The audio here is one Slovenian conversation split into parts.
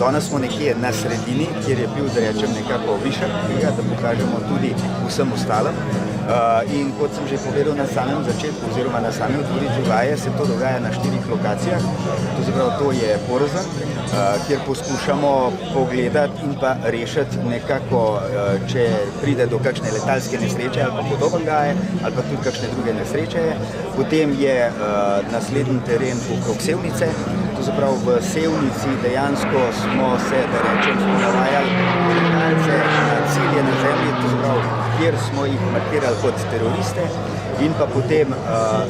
Danes smo nekje na sredini, kjer je bil, da rečem, nekako višek tega, da pokažemo tudi vsem ostalim. In kot sem že povedal na samem začetku oziroma na sami otvoritvi vaje, se to dogaja na 4 lokacijah. To se pravi, to je Porzen, kjer poskušamo pogledati in pa rešiti nekako, če pride do kakšne letalske nesreče ali pa podobnega ali pa tudi kakšne druge nesreče. Potem je naslednji teren okrog Sevnice. To se pravi, v Sevnici dejansko smo se, da rečem, navajali letalce na cilje na zemlji, to se pravi, kjer smo jih markirali kot teroriste. In pa potem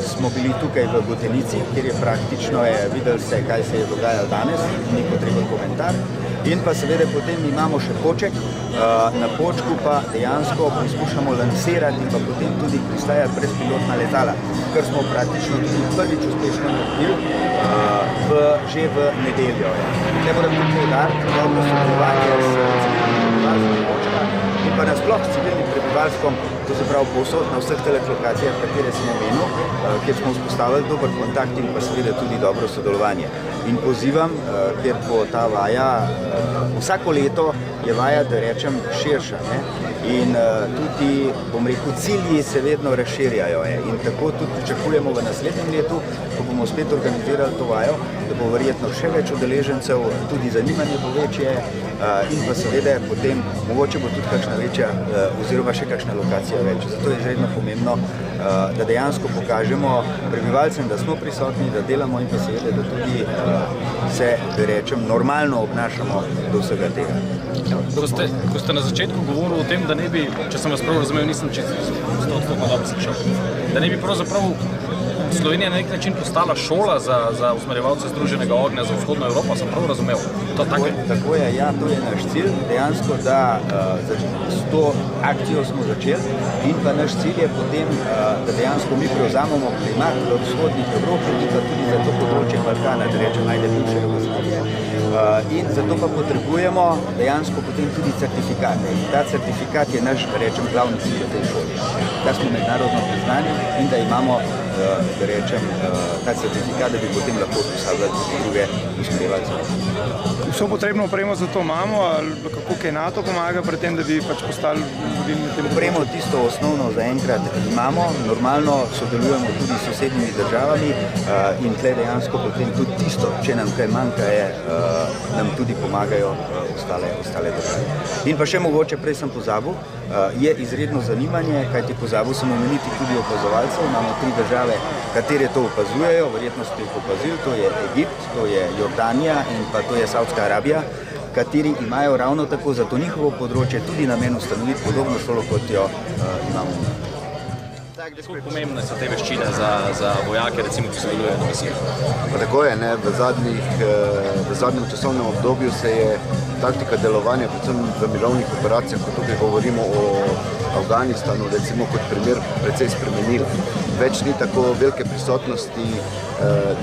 smo bili tukaj v Gotenici, kjer je praktično videli se, kaj se je dogajalo danes, ni potreben komentar. In pa seveda potem imamo še Poček, na Počku pa dejansko poskušamo lansirati in pa potem tudi pristajati brezpilotna letala, kar smo praktično tudi prvič uspešno naredili že v nedeljo. Tukaj moram tudi poudariti dobro sodelovanje s civilnim prebivalstvom Počka in pa nasploh s civilnim prebivalstvom, to se pravi povsod na vseh teh lokacijah, katere sem omenil, kjer smo vzpostavili dober kontakt in pa seveda tudi dobro sodelovanje. In pozivam, ker bo ta vaja, vsako leto je vaja, da rečem, širša. In tudi, bom rekel, cilji se vedno razširjajo. In tako tudi pričakujemo v naslednjem letu, ko bomo spet organizirali to vajo, da bo verjetno še več udeležencev, tudi zanimanje bo večje in pa seveda potem mogoče bo tudi kakšna večja oziroma še kakšna lokacija več. Zato je izredno pomembno, da dejansko pokažemo prebivalcem, da smo prisotni, da delamo in pa seveda, da tudi se, da rečem, normalno obnašamo do vsega tega. Ko ste na začetku govorili o tem, da ne bi, če sem vas prav razumel, nisem čisto 100% dobro slišal, da ne bi pravzaprav Slovenija na nek način postala šola za usmerjevalce Združenega ognja za vzhodno Evropo, sem prav razumel? Tako je, ja, to je naš cilj, dejansko, da s to akcijo smo začeli in pa naš cilj je potem, da dejansko mi prevzamemo primat v vzhodnih Evropi in pa tudi za to področje Balkana, da rečem, najde bivše Jugoslavije. In zato pa potrebujemo dejansko potem tudi certifikate. In ta certifikat je naš, rečem, glavni cilj v tej šoli. Da smo mednarodno priznani in da imamo, da rečem, ta certifikat, da bi potem lahko usposabljali tudi druge usmerjevalce. Vso potrebno opremo za to imamo, ali kako kaj NATO pomaga pri tem, da bi pač postali vodilni na tem področju? Opremo tisto osnovno zaenkrat imamo, normalno sodelujemo tudi s sosednjimi državami in tle dejansko potem tudi tisto, če nam kaj manjka, nam tudi pomagajo ostale države. In pa še mogoče, prej sem pozabil, je izredno zanimanje, kajti pozabil sem omeniti tudi opazovalcev. Imamo 3 države, katere to opazujejo, verjetno ste jih opazili, to je Egipt, to je Jordanija in pa to je Saudska Arabija, kateri imajo ravno tako za to njihovo področje tudi namen ustanoviti podobno šolo, kot jo imamo. Kako pomembne so te veščine za vojake, recimo, ki sodelujejo na misijah? Tako je, v zadnjem časovnem obdobju se je taktika delovanja, predvsem v mirovnih operacijah, ko tukaj govorimo o Afganistanu, recimo kot primer, precej spremenila. Več ni tako velike prisotnosti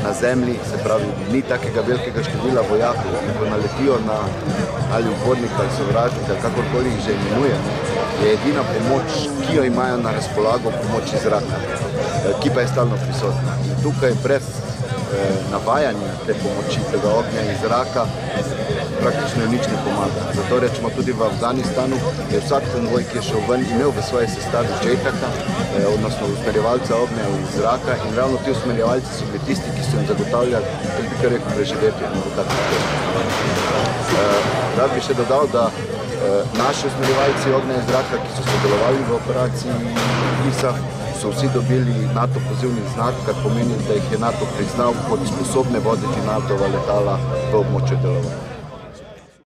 na zemlji, se pravi, ni takega velikega števila vojakov, ko naletijo na ali upornika ali sovražnika, kakorkoli jih že imenujemo, je edina pomoč, ki jo imajo na razpolago, pomoč iz zraka, ki pa je stalno prisotna. In tukaj brez navajanja te pomoči, tega ognja iz zraka, praktično nič ne pomaga. Zato rečemo tudi v Afganistanu, je vsak konvoj, ki je šel ven, imel v svoji sestavi JTAC-a, odnosno usmerjevalca ognja iz zraka, in ravno ti usmerjevalci so bili tisti, ki so jim zagotavljali, kot bi kar rekel, preživetje. Rad bi še dodal, da naši usmerjevalci ognja iz zraka, ki so sodelovali v operaciji ISAF, so vsi dobili NATO pozivni znak, kar pomeni, da jih je NATO priznal kot sposobne voditi NATO-va letala v območju delovanja.